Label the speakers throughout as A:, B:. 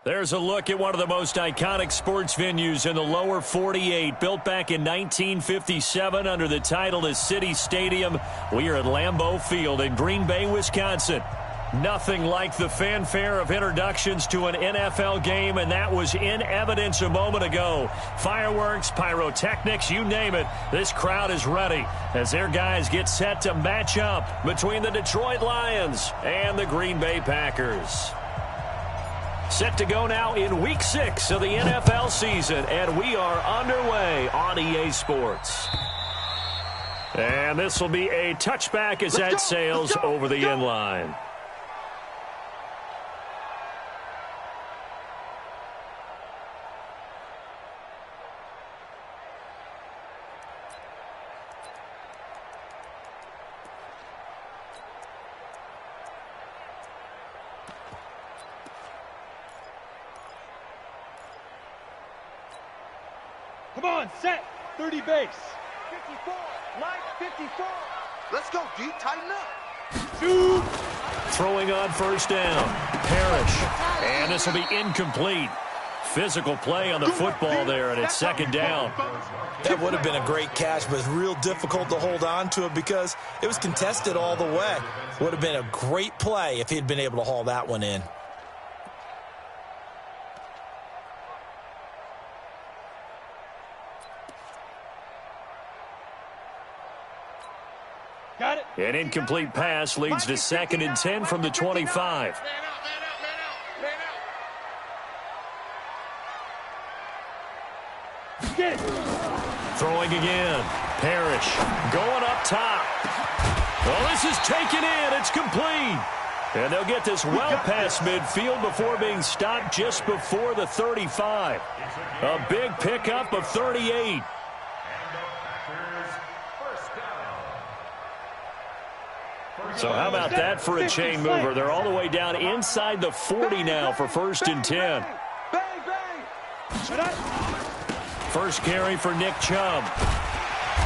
A: There's a look at one of the most iconic sports venues in the lower 48, built back in 1957 under the title of City Stadium. We are at Lambeau Field in Green Bay, Wisconsin. Nothing like the fanfare of introductions to an NFL game, and that was in evidence a moment ago. Fireworks, pyrotechnics, you name it. This crowd is ready as their guys get set to match up between the Detroit Lions and the Green Bay Packers. Set to go now in Week 6 of the NFL season, and we are underway on EA Sports. And this will be a touchback as that sails over the end line.
B: Come on, set. 30 base.
C: 54. Mike, 54. Let's go, D. Tighten up.
B: Shoot.
A: Throwing on first down. Parrish. And this will be incomplete. Physical play on the football there, and it's second down.
D: That would have been a great catch, but it's real difficult to hold on to it because it was contested all the way. Would have been a great play if he'd been able to haul that one in.
B: Got it.
A: An incomplete pass leads to 2nd and 10 from the 25.
B: Get it.
A: Throwing again. Parrish going up top. Well, this is taken in. It's complete. And they'll get this well past midfield before being stopped just before the 35. A big pickup of 38. So how about that for a chain mover? They're all the way down inside the 40 now for 1st and 10. First carry for Nick Chubb.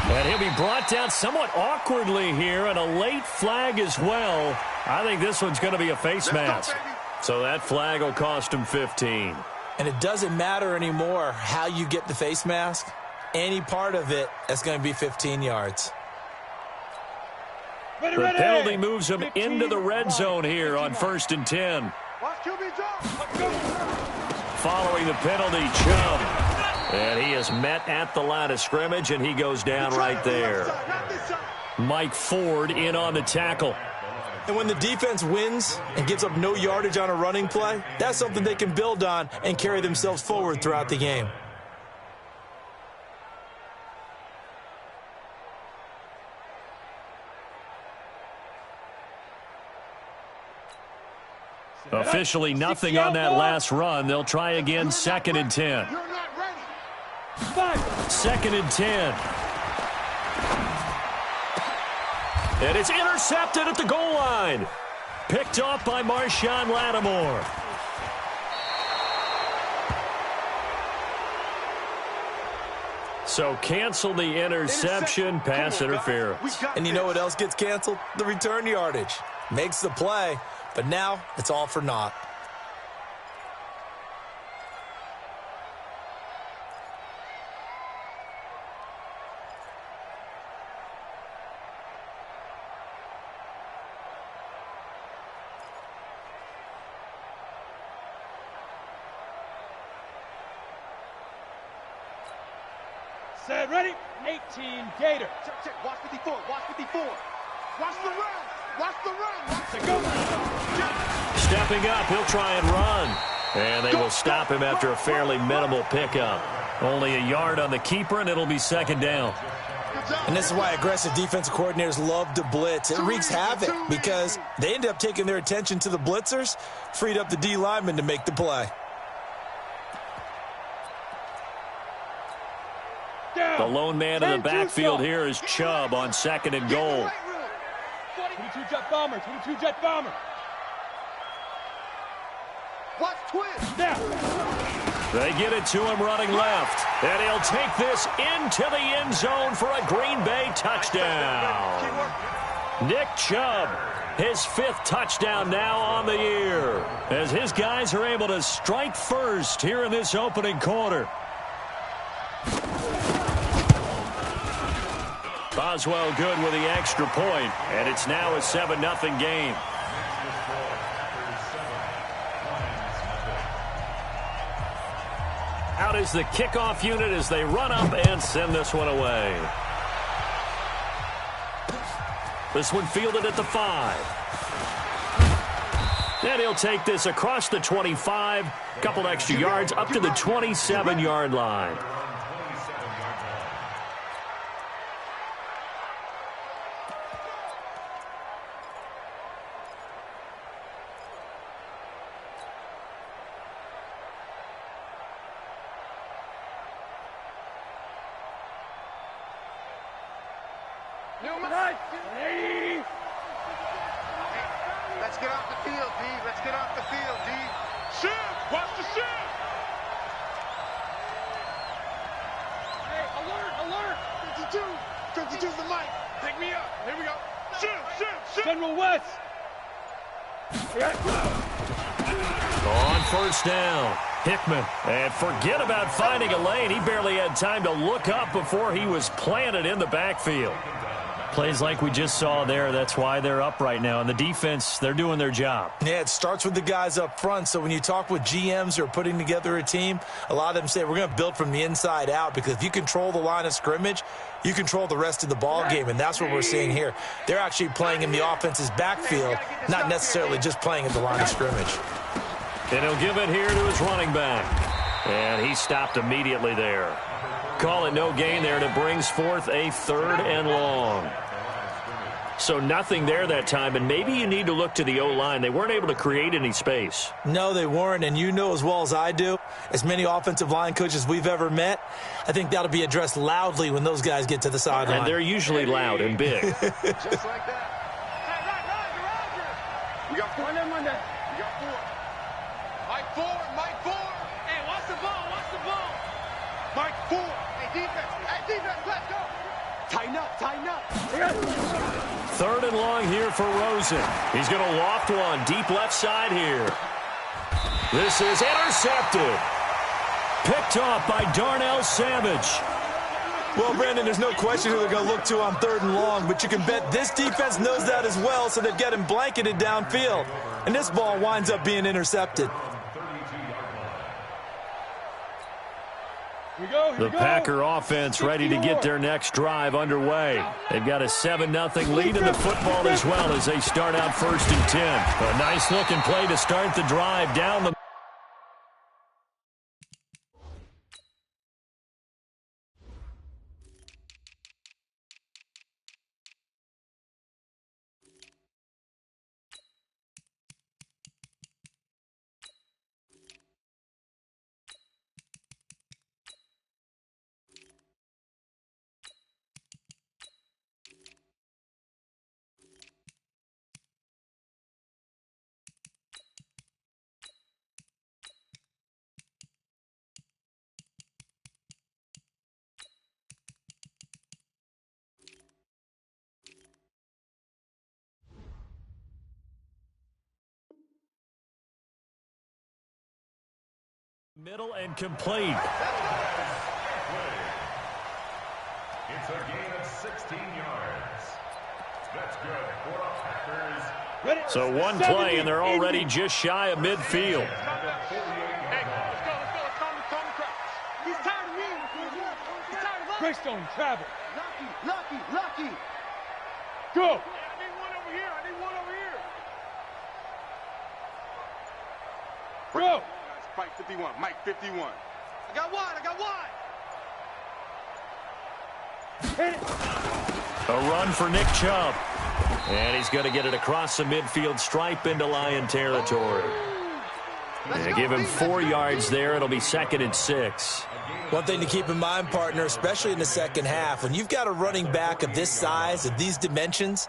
A: And he'll be brought down somewhat awkwardly here, and a late flag as well. I think this one's going to be a face mask. So that flag will cost him 15.
D: And it doesn't matter anymore how you get the face mask. Any part of it is going to be 15 yards.
A: The penalty moves him into the red zone here on 1st and 10. Following the penalty, Chubb. And he is met at the line of scrimmage, and he goes down right there. Mike Ford in on the tackle.
D: And when the defense wins and gives up no yardage on a running play, that's something they can build on and carry themselves forward throughout the game.
A: Officially nothing on that last run. They'll try again, 2nd and 10. 2nd and 10. And it's intercepted at the goal line. Picked off by Marshawn Lattimore. So cancel the interception, pass interference.
D: And you know what else gets canceled? The return yardage. Makes the play, but now it's all for naught.
B: Set, ready. 18, Gator.
C: Check. Watch 54. Watch 54. Watch the run. Watch the run. Watch
B: the go.
A: Stepping up, he'll try and run. And they will stop him after a fairly minimal pickup. Only a yard on the keeper, and it'll be 2nd down.
D: And this is why aggressive defensive coordinators love to blitz. It wreaks havoc because they end up taking their attention to the blitzers, freed up the D lineman to make the play.
A: The lone man in the backfield here is Chubb on 2nd and goal.
B: 22 jet bomber, 22 jet bomber.
C: Watch twist.
B: Now.
A: They get it to him running left. And he'll take this into the end zone for a Green Bay touchdown. Nick Chubb, his 5th touchdown now on the year, as his guys are able to strike first here in this opening quarter. Boswell good with the extra point, and it's now a 7-0 game. Out is the kickoff unit as they run up and send this one away. This one fielded at the 5. And he'll take this across the 25, couple extra yards up to the 27-yard line.
C: Let's get off the field, D. Let's get off the field, D. Shift! Watch the shift! Hey, alert! 52's the mic. Pick me up. Here we go. Shift!
B: General West.
A: On first down, Hickman. And forget about finding a lane. He barely had time to look up before he was planted in the backfield. Plays like we just saw there. That's why they're up right now. And the defense, they're doing their job.
D: Yeah, it starts with the guys up front. So when you talk with GMs who are putting together a team, a lot of them say we're going to build from the inside out, because if you control the line of scrimmage, you control the rest of the ball game, and that's what we're seeing here. They're actually playing in the offense's backfield, not necessarily just playing at the line of scrimmage.
A: And he'll give it here to his running back. And he stopped immediately there. Call it no gain there, and it brings forth a 3rd and long. So nothing there that time, and maybe you need to look to the O-line. They weren't able to create any space.
D: No, they weren't, and you know as well as I do, as many offensive line coaches we've ever met, I think that'll be addressed loudly when those guys get to the sideline.
A: And they're usually loud and big.
C: Just like that. Hey, we got 4. We got 4. Mike 4. Hey, watch the ball. Mike 4. Hey, defense, let's go. Tighten up.
A: 3rd and long here for Rosen. He's going to loft one deep left side here. This is intercepted. Picked off by Darnell Savage.
D: Well, Brandon, there's no question who they're going to look to on 3rd and long, but you can bet this defense knows that as well, so they've got him blanketed downfield. And this ball winds up being intercepted.
A: The Packer offense ready to get their next drive underway. They've got a 7-0 lead in the football as well as they start out 1st and 10. A nice-looking play to start the drive down the middle and complete.
E: It's a gain of 16 yards. That's good for the Packers.
A: So one play, and they're already just shy of midfield.
C: Hey, let's go. Calm the crowd. He's tired of me. He's tired of us.
B: Greystone, travel.
C: Lucky.
B: Go.
C: I need one over here.
B: Go.
C: Spike 51. Mike 51. I got one.
A: A run for Nick Chubb. And he's going to get it across the midfield stripe into Lion territory. They give him 4 yards there. It'll be 2nd and 6.
D: One thing to keep in mind, partner, especially in the second half, when you've got a running back of this size, of these dimensions,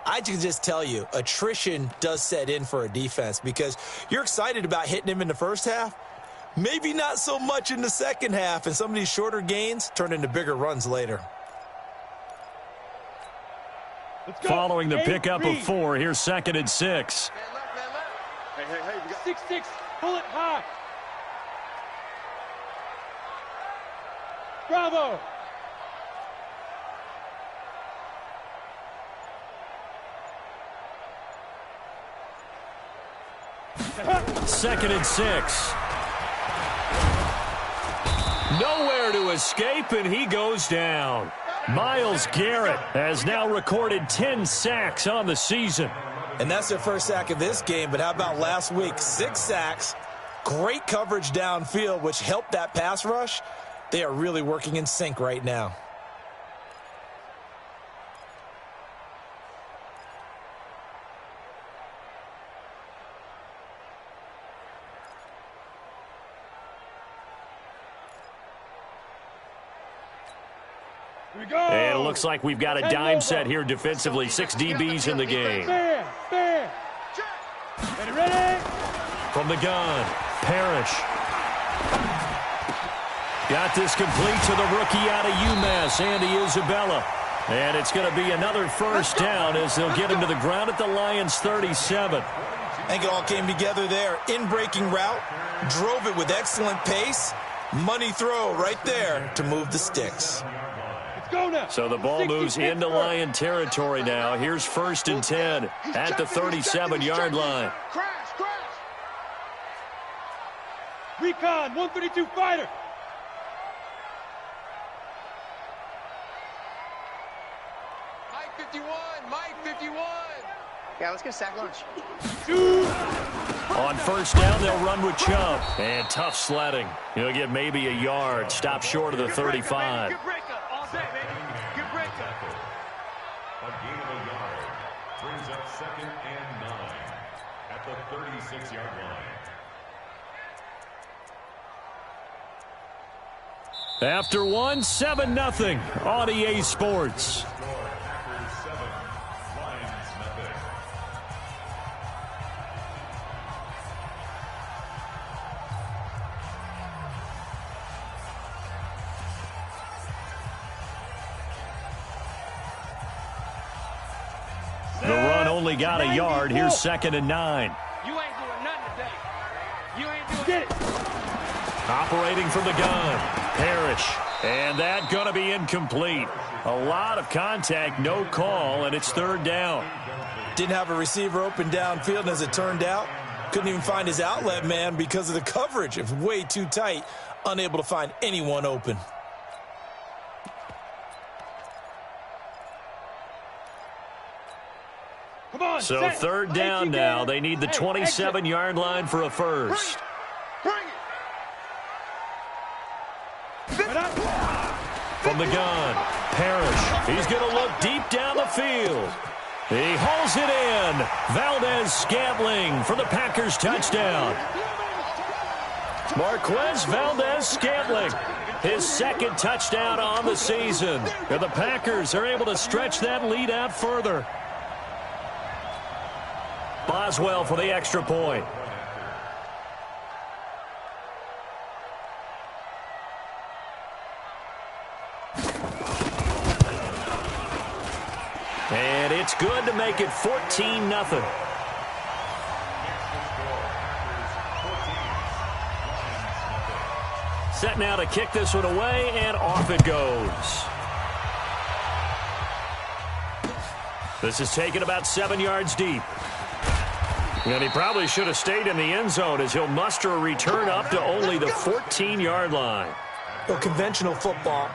D: I can just tell you, attrition does set in for a defense, because you're excited about hitting him in the first half, maybe not so much in the second half, and some of these shorter gains turn into bigger runs later.
A: Following the pickup of 4, here's 2nd and 6.
C: Hey, we got
B: 6-6, pull it high. Bravo.
A: Second and 6. Nowhere to escape, and he goes down. Myles Garrett has now recorded 10 sacks on the season.
D: And that's their first sack of this game, but how about last week? 6 sacks, great coverage downfield, which helped that pass rush. They are really working in sync right now.
A: And it looks like we've got a dime set here defensively. 6 DBs in the game.
B: Ready.
A: From the gun, Parrish. Got this complete to the rookie out of UMass, Andy Isabella. And it's going to be another first down as they'll get him to the ground at the Lions' 37.
D: I think it all came together there. In-breaking route, drove it with excellent pace. Money throw right there to move the sticks.
A: So the ball moves into Lion territory now. Here's 1st and 10 at the 37-yard line.
C: Crash.
B: Recon, 132 fighter.
C: Mike 51.
F: Yeah, let's get sack lunch.
A: On 1st down, they'll run with Chubb. And tough sledding. He'll get maybe a yard. Stop short of the 35.
C: Good breakup all day, baby. Good breakup.
E: A gain of a yard brings up 2nd and 9 at the 36-yard line.
A: After 1, 7-0 on EA Sports. The run only got a yard. Here's 2nd and 9.
B: You ain't doing nothing today. You ain't doing it.
A: Operating from the gun, Parrish. And that going to be incomplete. A lot of contact, no call, and it's 3rd down.
D: Didn't have a receiver open downfield, and as it turned out, couldn't even find his outlet man because of the coverage. It was way too tight, unable to find anyone open.
A: So 3rd down now. They need the 27-yard line for a first.
C: Bring it.
A: From the gun, Parrish. He's going to look deep down the field. He hauls it in. Valdez-Scantling for the Packers touchdown. Marquez Valdez-Scantling, his 2nd touchdown on the season. And the Packers are able to stretch that lead out further. Boswell for the extra point. And it's good to make it 14-0. Set now to kick this one away, and off it goes. This is taken about 7 yards deep. And he probably should have stayed in the end zone as he'll muster a return up to only the 14-yard line.
D: Well, conventional football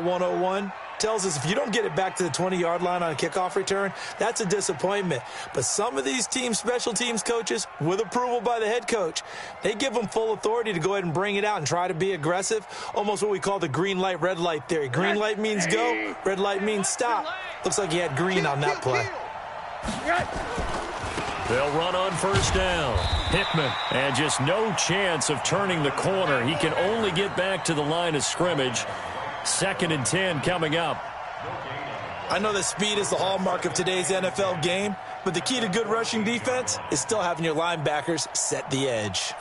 D: 101, tells us if you don't get it back to the 20-yard line on a kickoff return, that's a disappointment. But some of these special teams coaches, with approval by the head coach, they give them full authority to go ahead and bring it out and try to be aggressive, almost what we call the green light, red light theory. Green light means go, red light means stop. Looks like he had green on that play.
A: They'll run on 1st down. Hickman, and just no chance of turning the corner. He can only get back to the line of scrimmage. 2nd and 10 coming up.
D: I know that speed is the hallmark of today's NFL game, but the key to good rushing defense is still having your linebackers set the edge.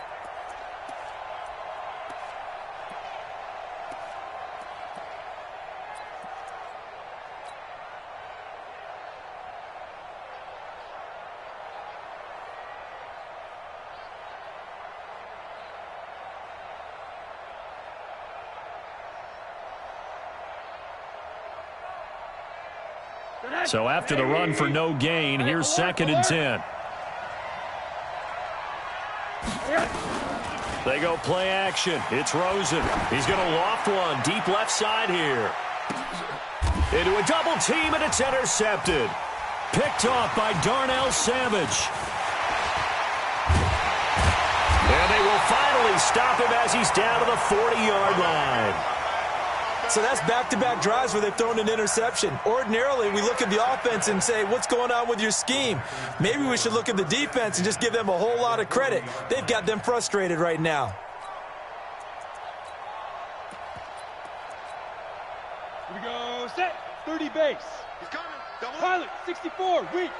A: So after the run for no gain, here's 2nd and 10. They go play action. It's Rosen. He's going to loft one deep left side here. Into a double team, and it's intercepted. Picked off by Darnell Savage. And they will finally stop him as he's down to the 40-yard line.
D: So that's back-to-back drives where they've thrown an interception. Ordinarily, we look at the offense and say, what's going on with your scheme? Maybe we should look at the defense and just give them a whole lot of credit. They've got them frustrated right now.
B: Here we go, set, 30 base.
C: He's coming. Double up.
B: Pilot, 64, weak.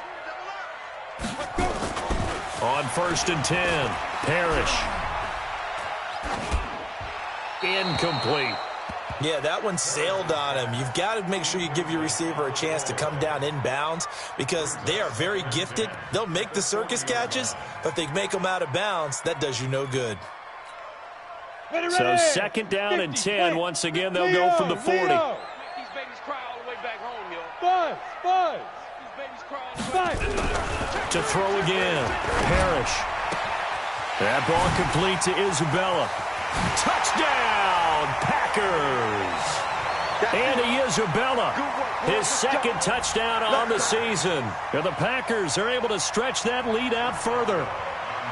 C: Let's go.
A: On 1st and 10, Parrish. Incomplete.
D: Yeah, that one sailed on him. You've got to make sure you give your receiver a chance to come down inbounds because they are very gifted. They'll make the circus catches, but if they make them out of bounds, that does you no good.
B: Ready,
A: So
B: ready.
A: 2nd down and
B: 50,
A: 10. Once again, they'll go from the 40.
C: These babies cry all the way back home, yo.
B: Buzz.
C: These babies cry all the way
B: Five.
A: To throw again, Parrish. That ball complete to Isabella. Touchdown, Packers. Andy Isabella, his 2nd touchdown on the season. And the Packers are able to stretch that lead out further.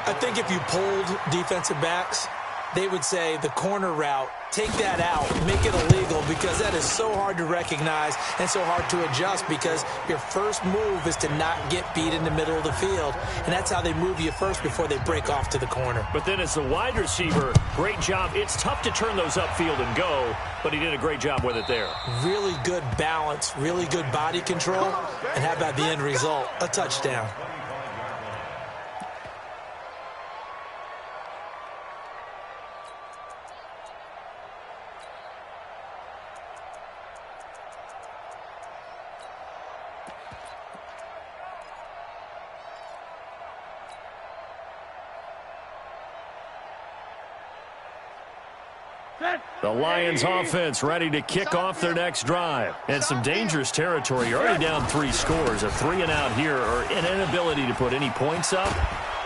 D: I think if you polled defensive backs, they would say the corner route, take that out, make it illegal because that is so hard to recognize and so hard to adjust because your first move is to not get beat in the middle of the field, and that's how they move you first before they break off to the corner.
A: But then as the wide receiver, great job. It's tough to turn those upfield and go, but he did a great job with it there.
D: Really good balance, really good body control, and how about the end result? A touchdown.
A: The Lions offense ready to kick off their next drive. And some dangerous territory. You're already down 3 scores. A 3-and-out here or an inability to put any points up.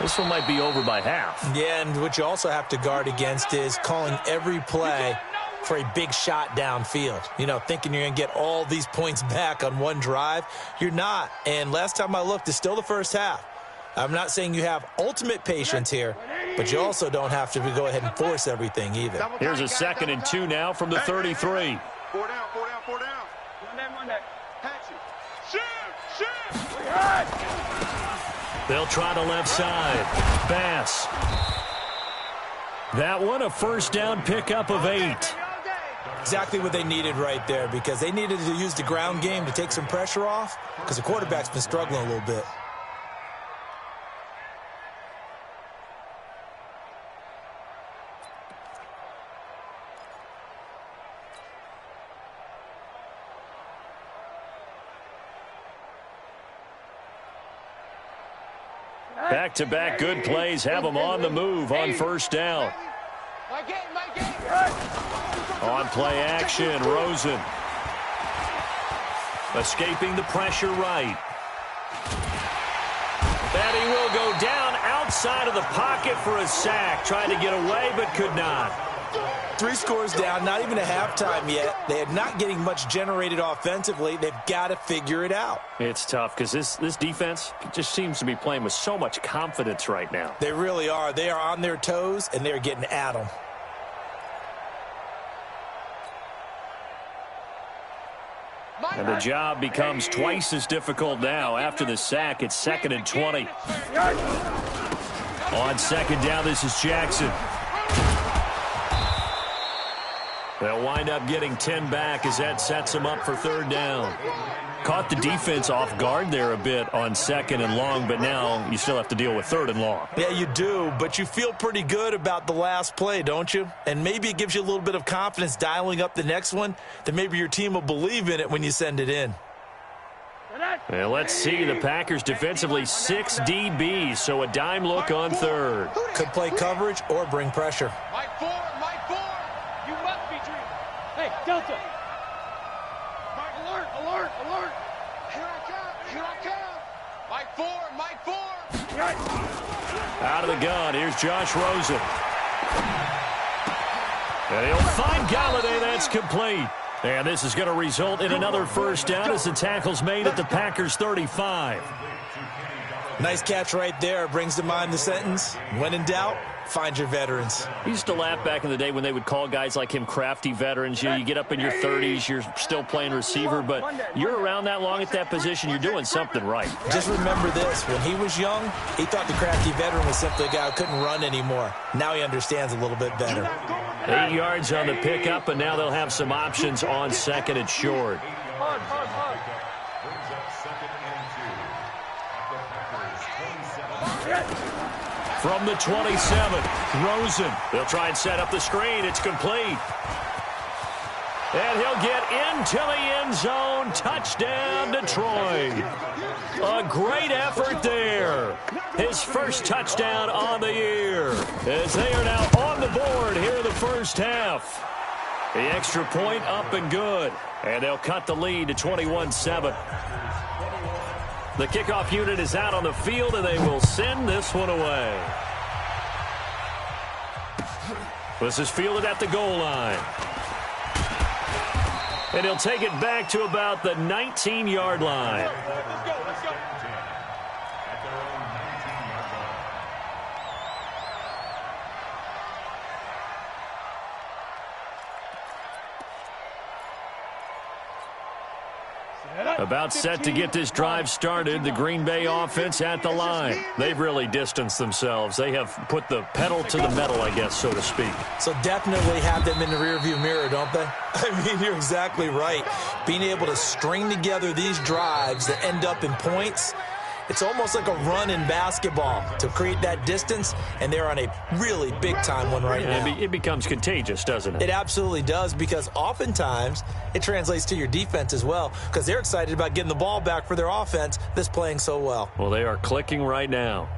A: This one might be over by half.
D: Yeah, and what you also have to guard against is calling every play for a big shot downfield. You know, thinking you're going to get all these points back on one drive. You're not. And last time I looked, it's still the first half. I'm not saying you have ultimate patience here, but you also don't have to go ahead and force everything either.
A: Here's a 2nd and 2 now from the 33.
C: 4 down, 4 down, 4 down.
B: One day.
C: Patch it. Shoot.
A: They'll try the left side. Bass. That one a 1st down pickup of 8.
D: Exactly what they needed right there because they needed to use the ground game to take some pressure off because the quarterback's been struggling a little bit.
A: Back-to-back good plays have them on the move on 1st down.
C: My game.
A: On play action, Rosen. Escaping the pressure right. And he will go down outside of the pocket for a sack. Tried to get away, but could not.
D: 3 scores down, not even a halftime yet. They are not getting much generated offensively. They've got to figure it out.
A: It's tough because this defense just seems to be playing with so much confidence right now.
D: They really are. They are on their toes, and they're getting at them.
A: And the job becomes twice as difficult now. After the sack, it's 2nd and 20. On 2nd down, this is Jackson. They'll wind up getting 10 back as that sets them up for 3rd down. Caught the defense off guard there a bit on 2nd and long, but now you still have to deal with 3rd and long.
D: Yeah, you do, but you feel pretty good about the last play, don't you? And maybe it gives you a little bit of confidence dialing up the next one, that maybe your team will believe in it when you send it in.
A: And let's see, the Packers defensively 6 DBs, so a dime look on 3rd.
D: Could play coverage or bring pressure.
C: Mike 4. You must be dreaming.
B: Hey, Delta.
C: Mike, alert. Here I Mike 4.
A: Out of the gun, here's Josh Rosen. And he'll find Galladay. That's complete. And this is going to result in another first down as the tackle's made at the Packers' 35.
D: Nice catch right there. Brings to mind the sentence, when in doubt, find your veterans.
A: I used to laugh back in the day when they would call guys like him crafty veterans. You get up in your 30s, you're still playing receiver, but you're around that long at that position, you're doing something right.
D: Just remember this. When he was young, he thought the crafty veteran was simply a guy who couldn't run anymore. Now he understands a little bit better.
A: 8 yards on the pickup, and now they'll have some options on second and short. From the 27, Rosen. They'll try and set up the screen. It's complete. And he'll get into the end zone. Touchdown, Detroit. A great effort there. His first touchdown on the year. As they are now on the board here in the first half. The extra point up and good. And they'll cut the lead to 21-7. The kickoff unit is out on the field, and they will send this one away. This is fielded at the goal line. And he'll take it back to about the 19-yard line.
C: Let's go.
A: About set to get this drive started, the Green Bay offense at the line. They've really distanced themselves. They have put the pedal to the metal, I guess, so to speak.
D: So definitely have them in the rearview mirror, don't they? I mean, you're exactly right. Being able to string together these drives that end up in points, it's almost like a run in basketball to create that distance, and they're on a really big-time one right now.
A: It becomes contagious, doesn't it?
D: It absolutely does, because oftentimes it translates to your defense as well, because they're excited about getting the ball back for their offense that's playing so well.
A: Well, they are clicking right now.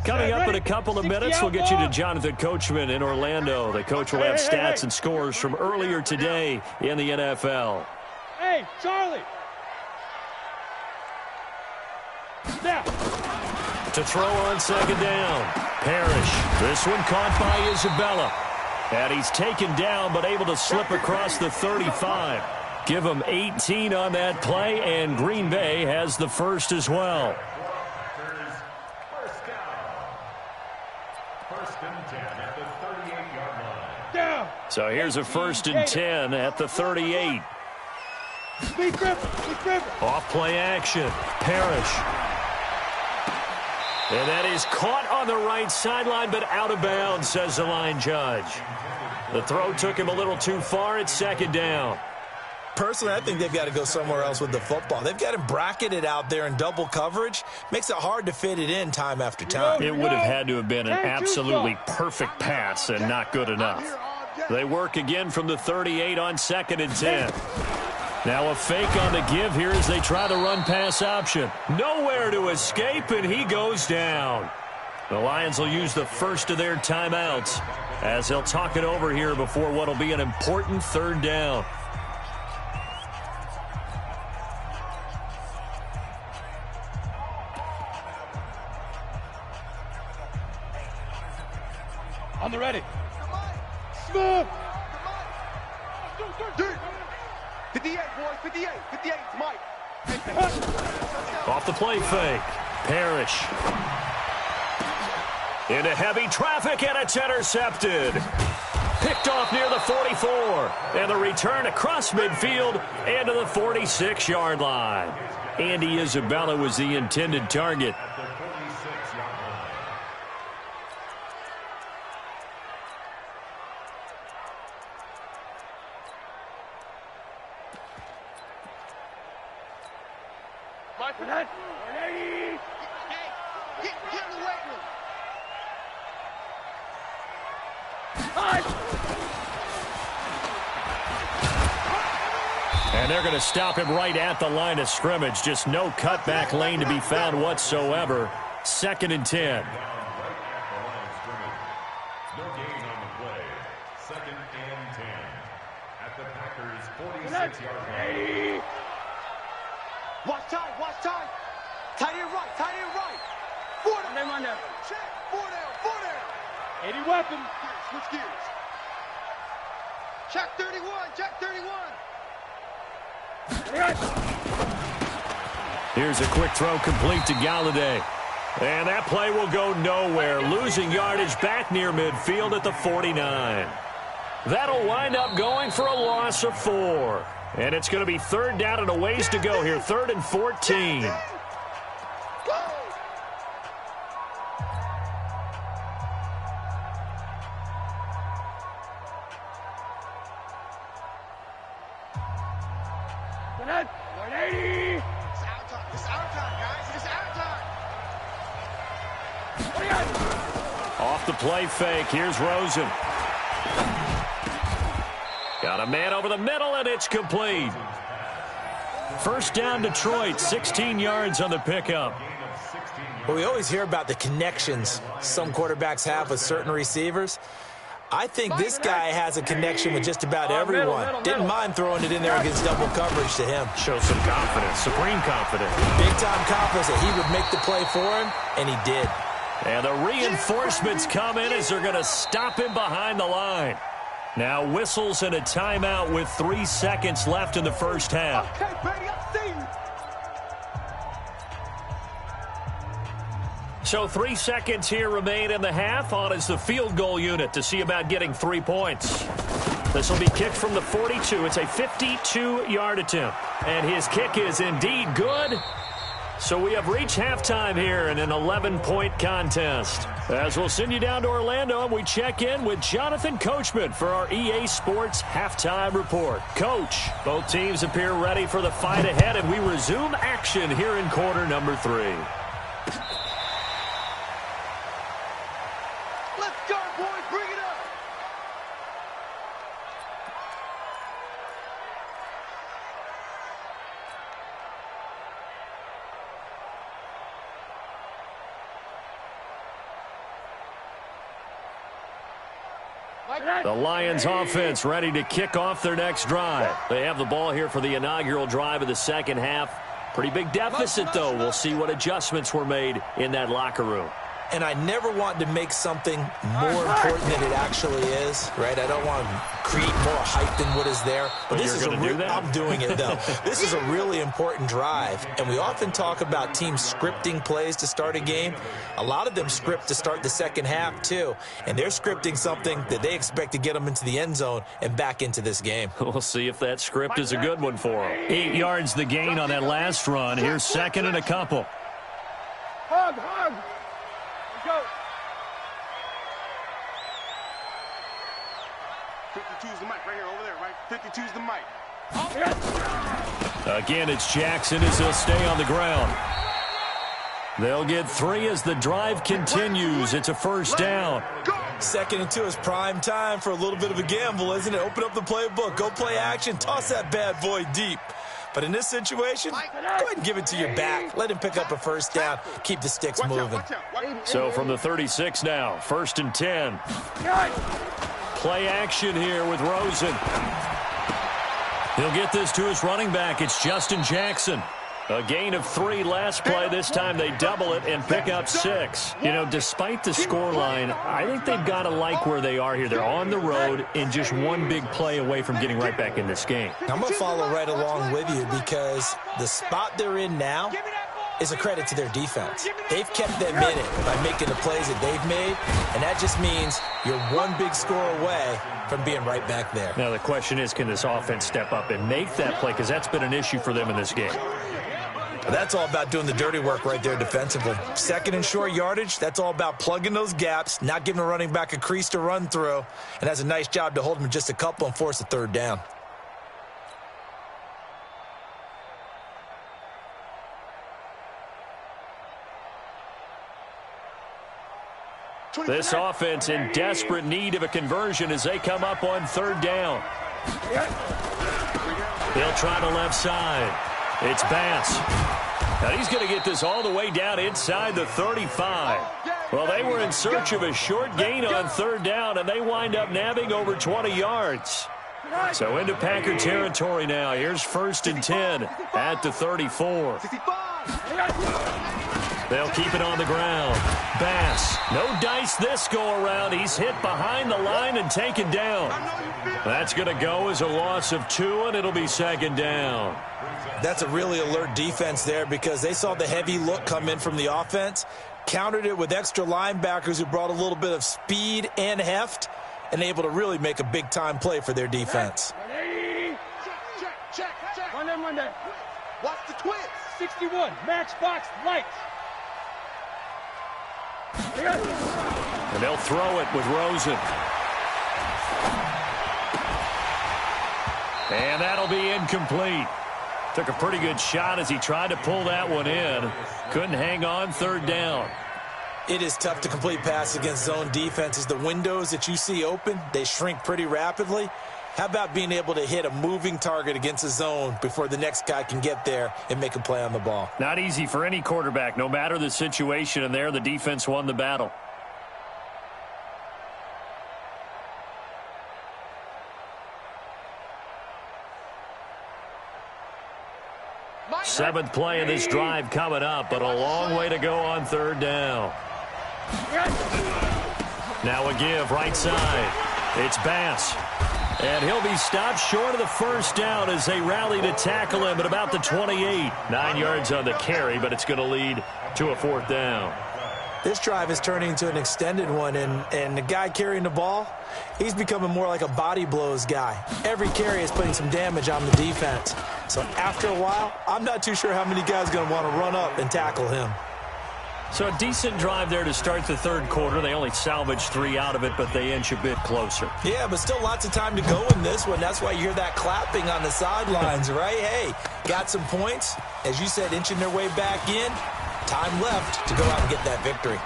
A: Coming up in a couple of minutes, we'll get you to Jonathan Coachman in Orlando. The coach will have stats and scores from earlier today in the NFL.
B: Hey, Charlie! Now.
A: To throw on second down. Parrish. This one caught by Isabella. And he's taken down but able to slip across the 35. Give him 18 on that play, and Green Bay has the first as well.
E: First and 10 at the 38-yard line.
B: Down.
A: So here's a 1st and 10 at the 38.
B: Speed Griffin.
A: Off play action. Parrish. And that is caught on the right sideline, but out of bounds, says the line judge. The throw took him a little too far. It's second down.
D: Personally, I think they've got to go somewhere else with the football. They've got him bracketed out there in double coverage. Makes it hard to fit it in time after time.
A: It would have had to have been an absolutely perfect pass and not good enough. They work again from the 38 on 2nd and 10. Now a fake on the give here as they try the run-pass option. Nowhere to escape, and he goes down. The Lions will use the first of their timeouts as they'll talk it over here before what will be an important 3rd down.
B: On the ready. Smooth.
C: 58, boys, 58, Mike.
A: Off the play fake. Parrish. Into heavy traffic, and it's intercepted. Picked off near the 44. And the return across midfield into the 46-yard line. Andy Isabella was the intended target. And they're going to stop him right at the line of scrimmage. Just no cutback lane to be found whatsoever. 2nd and 10.
E: No gain on the play. 2nd and 10 at the Packers' 46-yard line.
C: Watch time, watch time. Tight end right, tight end right. 4 down. Check. 4 down, 4 down.
B: 80 weapon.
C: Switch gears. Check 31, check 31.
A: Here's a quick throw complete to Galladay. And that play will go nowhere, losing yardage back near midfield at the 49. That'll wind up going for a loss of 4. And it's going to be 3rd down and a ways to go here, 3rd and 14. Off the play fake, here's Rosen. Got a man over the middle, and it's complete. 1st down, Detroit, 16 yards on the pickup.
D: Well, we always hear about the connections some quarterbacks have with certain receivers. I think this guy has a connection with just about everyone. Didn't mind throwing it in there against double coverage to him.
A: Shows some confidence, supreme confidence.
D: Big-time confidence that he would make the play for him, and he did.
A: And the reinforcements come in as they're going to stop him behind the line. Now whistles and a timeout with 3 seconds left in the 1st half.
C: Okay, Brady, I see you.
A: So 3 seconds here remain in the half. On is the field goal unit to see about getting 3 points. This will be kicked from the 42. It's a 52-yard attempt. And his kick is indeed good. So we have reached halftime here in an 11-point contest. As we'll send you down to Orlando, and we check in with Jonathan Coachman for our EA Sports Halftime Report. Coach, both teams appear ready for the fight ahead, and we resume action here in quarter number 3.
C: Let's go, boys. Bring it up.
A: The Lions offense ready to kick off their next drive. They have the ball here for the inaugural drive of the 2nd half. Pretty big deficit, though. We'll see what adjustments were made in that locker room.
D: And I never want to make something more important than it actually is, right? I don't want to create more hype than what is there. But this is I'm doing it, though. This is a really important drive. And we often talk about teams scripting plays to start a game. A lot of them script to start the 2nd half, too. And they're scripting something that they expect to get them into the end zone and back into this game.
A: We'll see if that script is a good one for them. 8 yards the gain on that last run. Here's 2nd and a couple.
B: Hug. Go.
C: 52's the mic right here, over there, right? 52's the mic.
A: Again, it's Jackson as he'll stay on the ground. They'll get 3 as the drive continues. It's a 1st down.
D: 2nd and 2 is prime time for a little bit of a gamble, isn't it? Open up the playbook. Go play action. Toss that bad boy deep. But in this situation, go ahead and give it to your back. Let him pick up a 1st down. Keep the sticks moving.
A: So from the 36 now, 1st and 10. Play action here with Rosen. He'll get this to his running back. It's Justin Jackson. A gain of 3 last play. This time they double it and pick up 6. You know, despite the scoreline, I think they've got to like where they are here. They're on the road and just one big play away from getting right back in this game.
D: I'm going to follow right along with you because the spot they're in now is a credit to their defense. They've kept them in it by making the plays that they've made, and that just means you're one big score away from being right back there.
A: Now the question is, can this offense step up and make that play? Because that's been an issue for them in this game.
D: That's all about doing the dirty work right there defensively. 2nd and short yardage, that's all about plugging those gaps, not giving a running back a crease to run through, and has a nice job to hold him just a couple and force a 3rd down.
A: This offense in desperate need of a conversion as they come up on 3rd down. They'll try the left side. It's Bass. Now he's going to get this all the way down inside the 35. Well, they were in search of a short gain on 3rd down, and they wind up nabbing over 20 yards. So into Packer territory now. Here's 1st and 10 at the 34. They'll keep it on the ground. Bass, no dice this go-around. He's hit behind the line and taken down. That's going to go as a loss of 2, and it'll be 2nd down.
D: That's a really alert defense there because they saw the heavy look come in from the offense, countered it with extra linebackers who brought a little bit of speed and heft, and able to really make a big-time play for their defense.
C: Check. Run there. Watch the twist.
B: 61, max box, lights.
A: And they'll throw it with Rosen. And that'll be incomplete. Took a pretty good shot as he tried to pull that one in. Couldn't hang on, 3rd down.
D: It is tough to complete passes against zone defenses. The windows that you see open, they shrink pretty rapidly. How about being able to hit a moving target against a zone before the next guy can get there and make a play on the ball?
A: Not easy for any quarterback, no matter the situation, and there the defense won the battle. Seventh play of this drive coming up, but a long way to go on 3rd down. Now a give right side. It's Bass. And he'll be stopped short of the 1st down as they rally to tackle him at about the 28. 9 yards on the carry, but it's going to lead to a 4th down.
D: This drive is turning into an extended one, and the guy carrying the ball, he's becoming more like a body blows guy. Every carry is putting some damage on the defense. So after a while, I'm not too sure how many guys are going to want to run up and tackle him.
A: So a decent drive there to start the 3rd quarter. They only salvaged 3 out of it, but they inch a bit closer.
D: Yeah, but still lots of time to go in this one. That's why you hear that clapping on the sidelines, right? Hey, got some points. As you said, inching their way back in. Time left to go out and get that victory.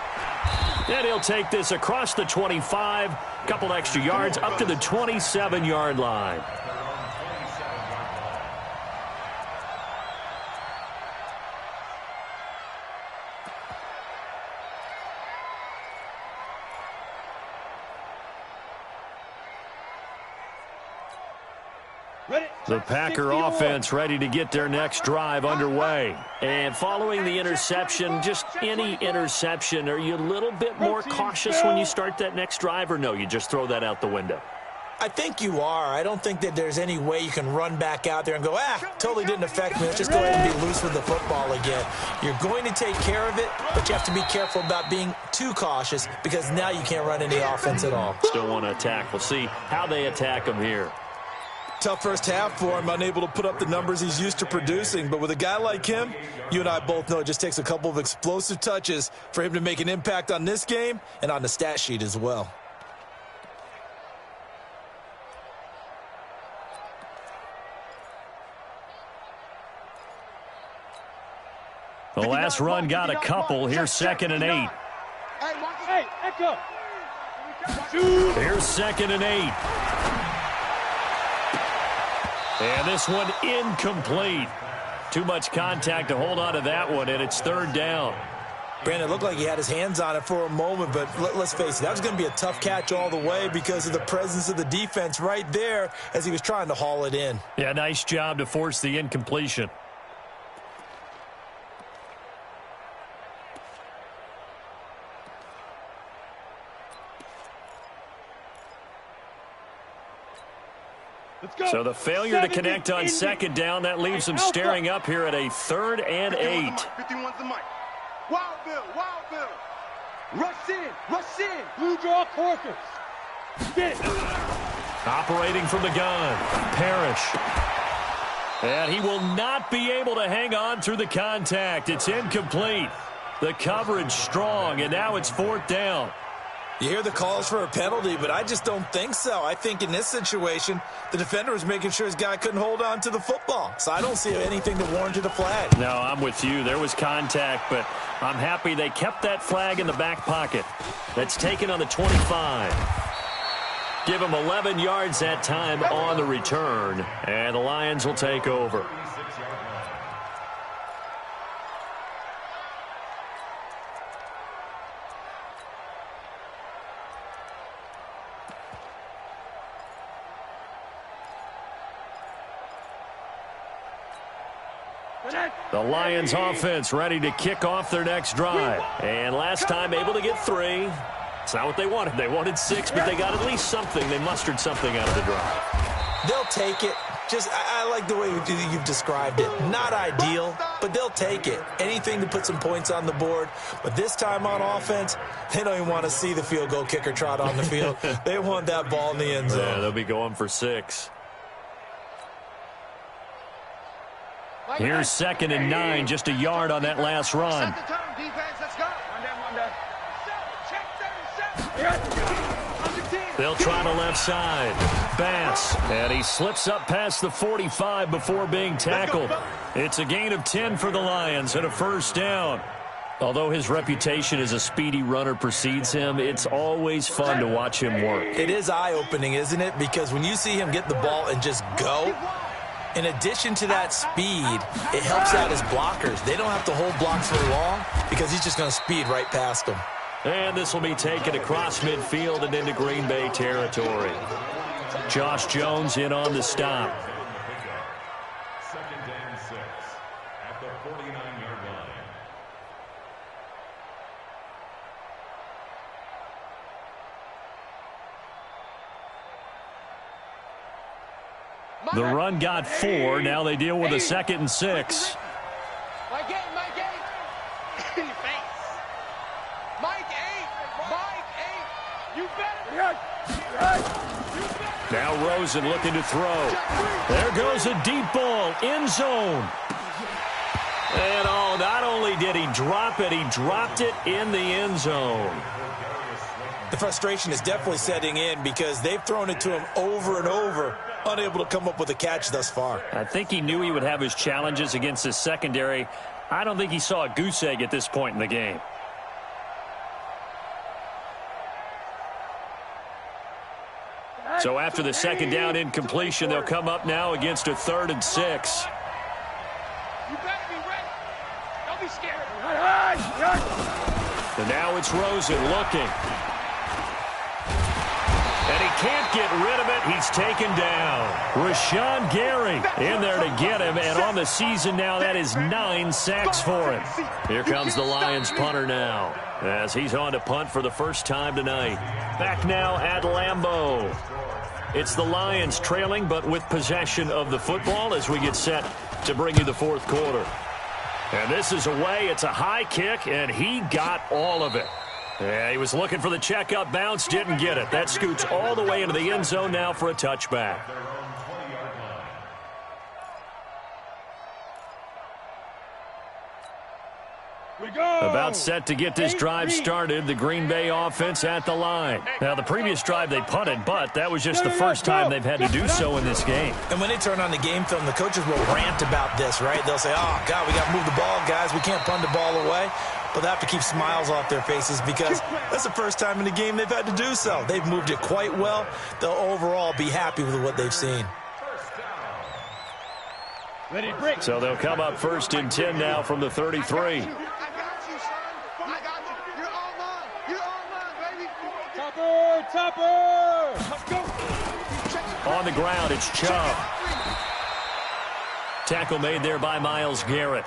A: And he'll take this across the 25, couple extra yards up to the 27-yard line. The Packer offense ready to get their next drive underway. And following the interception, just any interception, are you a little bit more cautious when you start that next drive, or no, you just throw that out the window?
D: I think you are. I don't think that there's any way you can run back out there and go, totally didn't affect me. Let's just go ahead and be loose with the football again. You're going to take care of it, but you have to be careful about being too cautious because now you can't run any offense at all.
A: Still want to attack. We'll see how they attack them here.
D: Tough first half for him, unable to put up the numbers he's used to producing. But with a guy like him, you and I both know it just takes a couple of explosive touches for him to make an impact on this game and on the stat sheet as well.
A: The last run got a couple. Here's 2nd and 8.
B: Hey, echo.
A: Here's 2nd and 8. And this one incomplete. Too much contact to hold on to that one, and it's 3rd down.
D: Brandon, it looked like he had his hands on it for a moment, but let's face it, that was going to be a tough catch all the way because of the presence of the defense right there as he was trying to haul it in.
A: Yeah, nice job to force the incompletion. So the failure to connect on 2nd down, that leaves them staring up here at a 3rd and 8.
C: 51's the mic. Wild Bill. Rush in.
B: Blue draw Corkers. Get it.
A: Operating from the gun, Parrish. And he will not be able to hang on through the contact. It's incomplete. The coverage strong, and now it's 4th down.
D: You hear the calls for a penalty, but I just don't think so. I think in this situation, the defender was making sure his guy couldn't hold on to the football. So I don't see anything that warranted a flag.
A: No, I'm with you. There was contact, but I'm happy they kept that flag in the back pocket. That's taken on the 25. Give him 11 yards that time on the return, and the Lions will take over. The Lions offense ready to kick off their next drive. And last time able to get 3. It's not what they wanted. They wanted 6, but they got at least something. They mustered something out of the drive.
D: They'll take it. I like the way you've described it. Not ideal, but they'll take it. Anything to put some points on the board. But this time on offense, they don't even want to see the field goal kicker trot on the field. They want that ball in the end zone.
A: Yeah, they'll be going for 6. Here's 2nd and 9, just a yard on that last run. They'll try the left side. Bass, and he slips up past the 45 before being tackled. It's a gain of 10 for the Lions and a first down. Although his reputation as a speedy runner precedes him, it's always fun to watch him work.
D: It is eye-opening, isn't it? Because when you see him get the ball and just go, in addition to that speed, it helps out his blockers. They don't have to hold blocks for long because he's just going to speed right past them.
A: And this will be taken across midfield and into Green Bay territory. Josh Jones in on the stop.
E: 2nd and 6 at the 49-yard line.
A: The run got 4. Now they deal with a 2nd and 6.
C: Mike 8. In your face. Mike 8. You better.
A: Now Rosen looking to throw. There goes a deep ball. End zone. And not only did he drop it, he dropped it in the end zone.
D: The frustration is definitely setting in because they've thrown it to him over and over, unable to come up with a catch thus far.
A: I think he knew he would have his challenges against his secondary. I don't think he saw a goose egg at this point in the game. So after the 2nd down incompletion, they'll come up now against a 3rd and 6.
C: You better be ready. Don't be scared.
A: And now it's Rosen looking. And he can't get rid of it. He's taken down. Rashawn Gary in there to get him. And on the season now, that is 9 sacks for him. Here comes the Lions punter now, as he's on to punt for the first time tonight. Back now at Lambeau. It's the Lions trailing, but with possession of the football as we get set to bring you the 4th quarter. And this is away. It's a high kick, and he got all of it. Yeah, he was looking for the checkup bounce, didn't get it. That scoots all the way into the end zone now for a touchback. About set to get this drive started, the Green Bay offense at the line. Now, the previous drive they punted, but that was just the first time they've had to do so in this game.
D: And when they turn on the game film, the coaches will rant about this, right? They'll say, oh, God, we got to move the ball, guys. We can't punt the ball away. But they have to keep smiles off their faces because that's the first time in the game they've had to do so. They've moved it quite well. They'll overall be happy with what they've seen.
A: So they'll come up 1st and 10 now from the 33.
B: Topper! Let's go!
A: On the ground, it's Chubb. Tackle made there by Myles Garrett.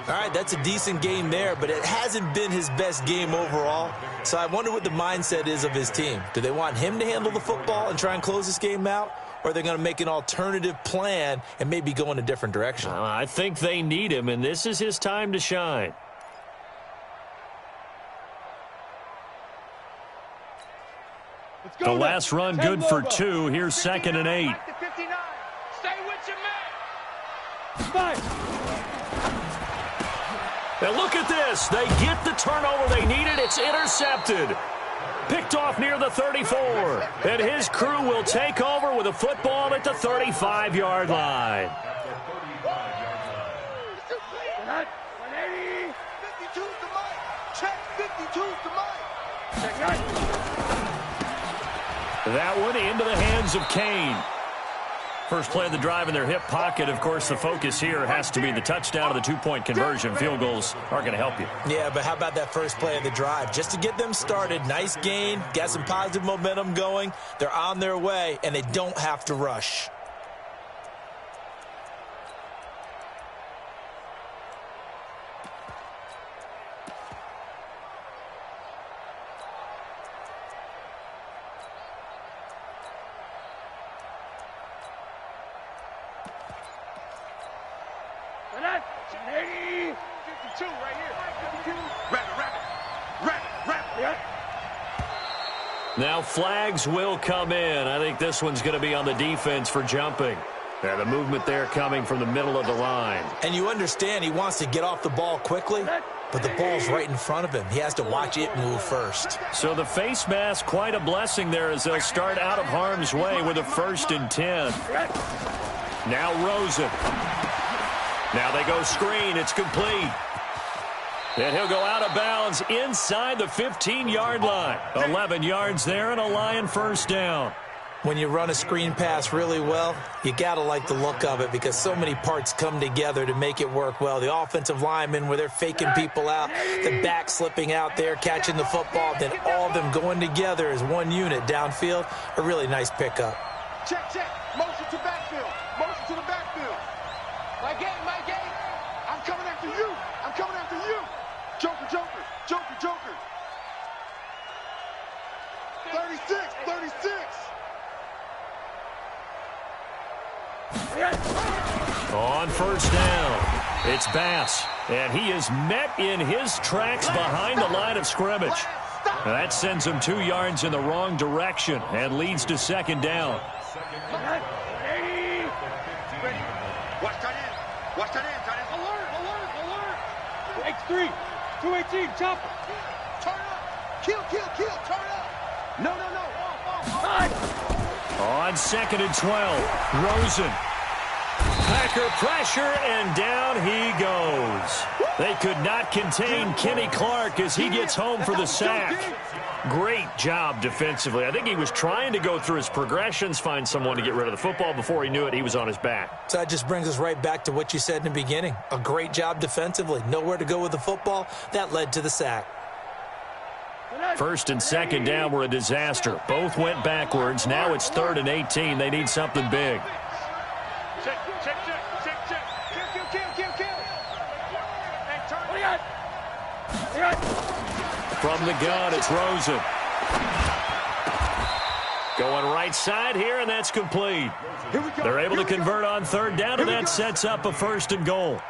D: All right, that's a decent game there, but it hasn't been his best game overall. So I wonder what the mindset is of his team. Do they want him to handle the football and try and close this game out? Or are they going to make an alternative plan and maybe go in a different direction?
A: I think they need him, and this is his time to shine. The last run good for 2. Here's 2nd and 8.
C: Stay with your man.
A: Now look at this. They get the turnover they needed. It's intercepted. Picked off near the 34. And his crew will take over with a football at the 35-yard line.
C: 52's the mic. Check 52's the mic. Check.
A: That one into the hands of Kane. First play of the drive in their hip pocket. Of course, the focus here has to be the touchdown of the 2-point conversion. Field goals aren't going to help you.
D: Yeah, but how about that first play of the drive? Just to get them started, nice gain, got some positive momentum going. They're on their way, and they don't have to rush.
C: 52 right here. Rabbit.
A: Now flags will come in. I think this one's going to be on the defense for jumping. Yeah, the movement there coming from the middle of the line.
D: And you understand he wants to get off the ball quickly, but the ball's right in front of him. He has to watch it move first.
A: So the face mask, quite a blessing there as they'll start out of harm's way with a 1st and 10. Now Rosen. Now they go screen. It's complete. And he'll go out of bounds inside the 15-yard line. 11 yards there and a Lion 1st down.
D: When you run a screen pass really well, you got to like the look of it because so many parts come together to make it work well. The offensive linemen where they're faking people out, the back slipping out there, catching the football, then all of them going together as one unit downfield. A really nice pickup.
C: Check. Motion to backfield. Motion to the backfield. My game. I'm coming after you. Joker. 36.
A: On 1st down, it's Bass, and he is met in his tracks behind the line of scrimmage. That sends him 2 yards in the wrong direction and leads to 2nd down.
C: Watch tight end. Alert.
B: X3, 218, chopper.
C: Turn up. Kill. Turn up. No.
A: On 2nd and 12, Rosen. Packer pressure, and down he goes. They could not contain Kenny Clark as he gets home for the sack. Great job defensively. I think he was trying to go through his progressions, find someone to get rid of the football. Before he knew it, he was on his back.
D: So that just brings us right back to what you said in the beginning. A great job defensively. Nowhere to go with the football. That led to the sack.
A: 1st and 2nd down were a disaster. Both went backwards. Now it's 3rd and 18. They need something big.
C: Check. Kill. And turn.
A: From the gun, it's Rosen. Going right side here, and that's complete. They're able to convert on 3rd down, and that sets up a 1st and goal.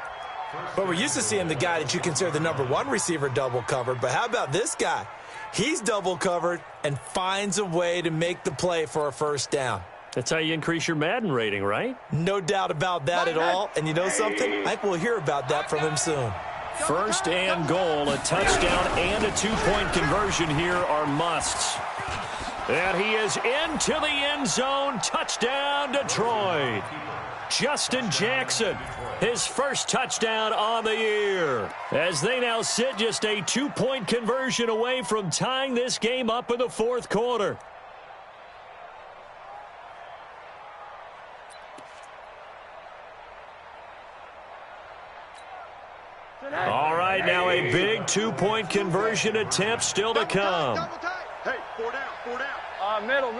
D: But we're used to seeing the guy that you consider the #1 receiver double covered. But how about this guy? He's double covered and finds a way to make the play for a 1st down.
A: That's how you increase your Madden rating, right?
D: No doubt about that at all. And you know something? I think we'll hear about that from him soon.
A: 1st and goal, a touchdown and a 2-point conversion here are musts. And he is into the end zone. Touchdown, Detroit. Justin Jackson, his 1st touchdown on the year. As they now sit just a 2-point conversion away from tying this game up in the 4th quarter. All right, now a big 2-point conversion attempt still to come.
C: Hey, 4 down.
B: Middle.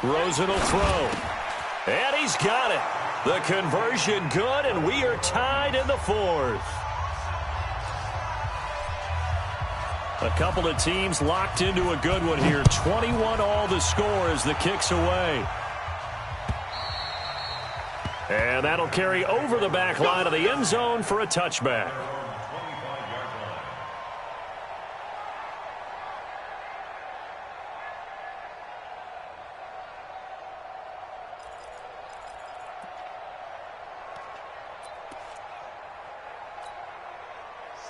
A: Rosen will throw. And he's got it. The conversion good, and we are tied in the 4th. A couple of teams locked into a good one here. 21 all the score as the kick's away. And that'll carry over the back line of the end zone for a touchback.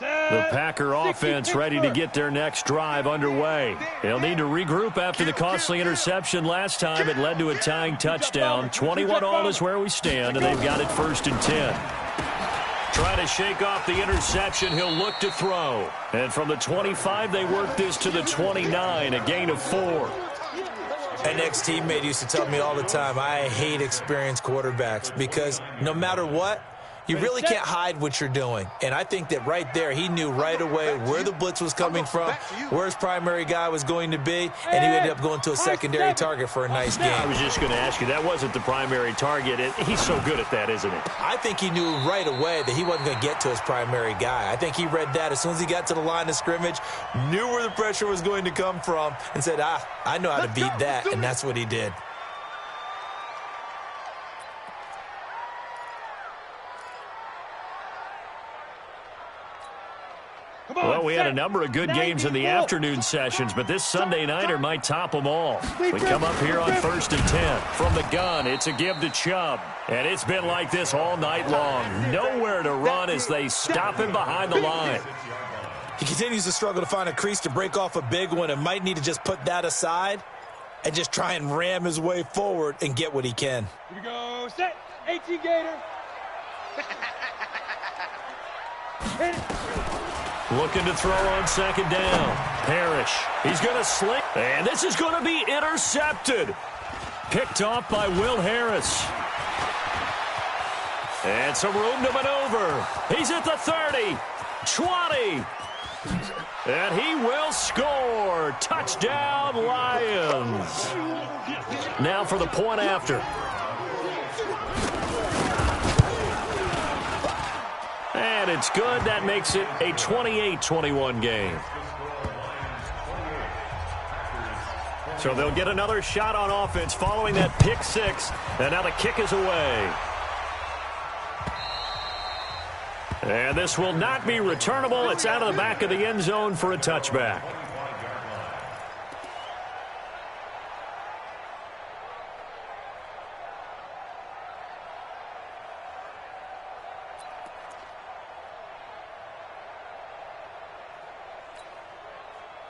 A: The Packer offense ready to get their next drive underway. They'll need to regroup after the costly interception last time. It led to a tying touchdown. 21 all is where we stand, and they've got it 1st and 10. Try to shake off the interception. He'll look to throw. And from the 25, they work this to the 29, a gain of 4.
D: An ex-teammate used to tell me all the time, I hate experienced quarterbacks because no matter what, you really can't hide what you're doing. And I think that right there, he knew right away where the blitz was coming from, where his primary guy was going to be, and he ended up going to a secondary target for a nice game.
A: I was just going to ask you, that wasn't the primary target. He's so good at that, isn't he?
D: I think he knew right away that he wasn't going to get to his primary guy. I think he read that as soon as he got to the line of scrimmage, knew where the pressure was going to come from, and said, I know how to beat that, and that's what he did.
A: Well, we had a number of good games in the afternoon sessions, but this Sunday nighter might top them all. We come up here on 1st and 10. From the gun, it's a give to Chubb. And it's been like this all night long. Nowhere to run as they stop him behind the line.
D: He continues to struggle to find a crease to break off a big one and might need to just put that aside and just try and ram his way forward and get what he can.
B: Here we go. Set. 18 Gator. Hit it.
A: Looking to throw on 2nd down. Parrish. He's going to sling. And this is going to be intercepted. Picked off by Will Harris. And some room to maneuver. He's at the 30. 20. And he will score. Touchdown, Lions. Now for the point after. And it's good. That makes it a 28-21 game. So they'll get another shot on offense following that pick 6. And now the kick is away. And this will not be returnable. It's out of the back of the end zone for a touchback.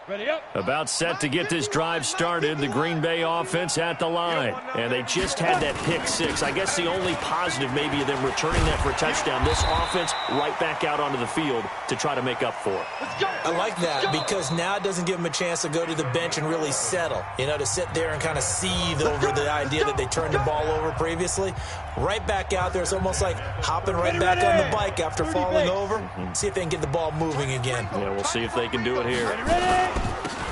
B: Ready up.
A: About set to get this drive started, the Green Bay offense at the line. And they just had that pick 6. I guess the only positive maybe of them returning that for a touchdown. This offense right back out onto the field to try to make up for it.
D: I like that because now it doesn't give them a chance to go to the bench and really settle. You know, to sit there and kind of seethe over the idea that they turned the ball over previously. Right back out there. It's almost like hopping right back on the bike after falling over. See if they can get the ball moving again.
A: Yeah, we'll see if they can do it here.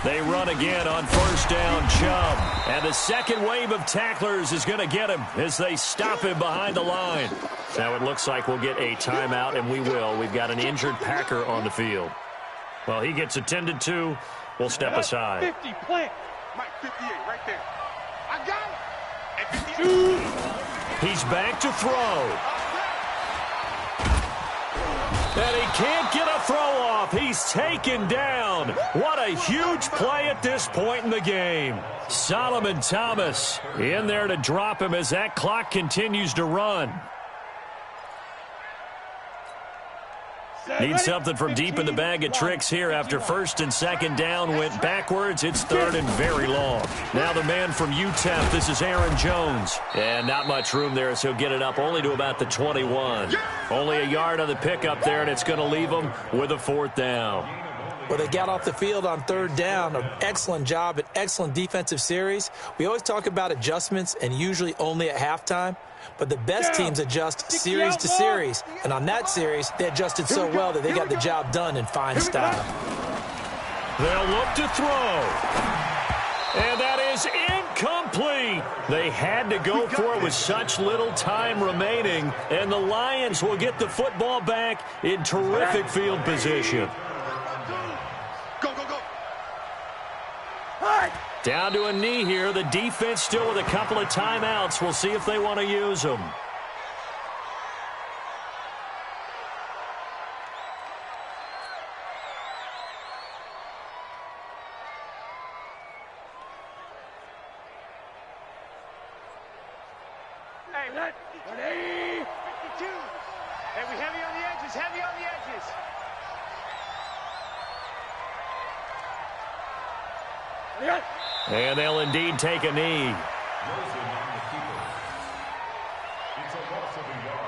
A: They run again on 1st down, Chubb. And the second wave of tacklers is going to get him as they stop him behind the line. Now it looks like we'll get a timeout, and we will. We've got an injured Packer on the field. Well, he gets attended to. We'll step aside.
B: 50, plant.
C: Mike, 58, right there. I got it. And 58.
A: He's back to throw. And he can't get a throw off. He's taken down. What a huge play at this point in the game. Solomon Thomas in there to drop him as that clock continues to run. Need something from deep in the bag of tricks here after 1st and 2nd down went backwards. It's 3rd and very long. Now the man from UTEP, this is Aaron Jones. And not much room there, so he'll get it up only to about the 21. Only a yard on the pickup there, and it's going to leave him with a 4th down.
D: Well, they got off the field on 3rd down. An excellent job, an excellent defensive series. We always talk about adjustments and usually only at halftime. But the best teams adjust series to series. And on that series, they adjusted so well that they got the job done in fine style.
A: They'll look to throw. And that is incomplete. They had to go for it with such little time remaining. And the Lions will get the football back in terrific field position.
C: Go, go, go.
A: Down to a knee here. The defense still with a couple of timeouts. We'll see if they want to use them.
C: Hey, let. 52. Hey, we heavy on the edges, heavy on the edges.
A: And they'll indeed take a knee.
E: It's a loss of a yard.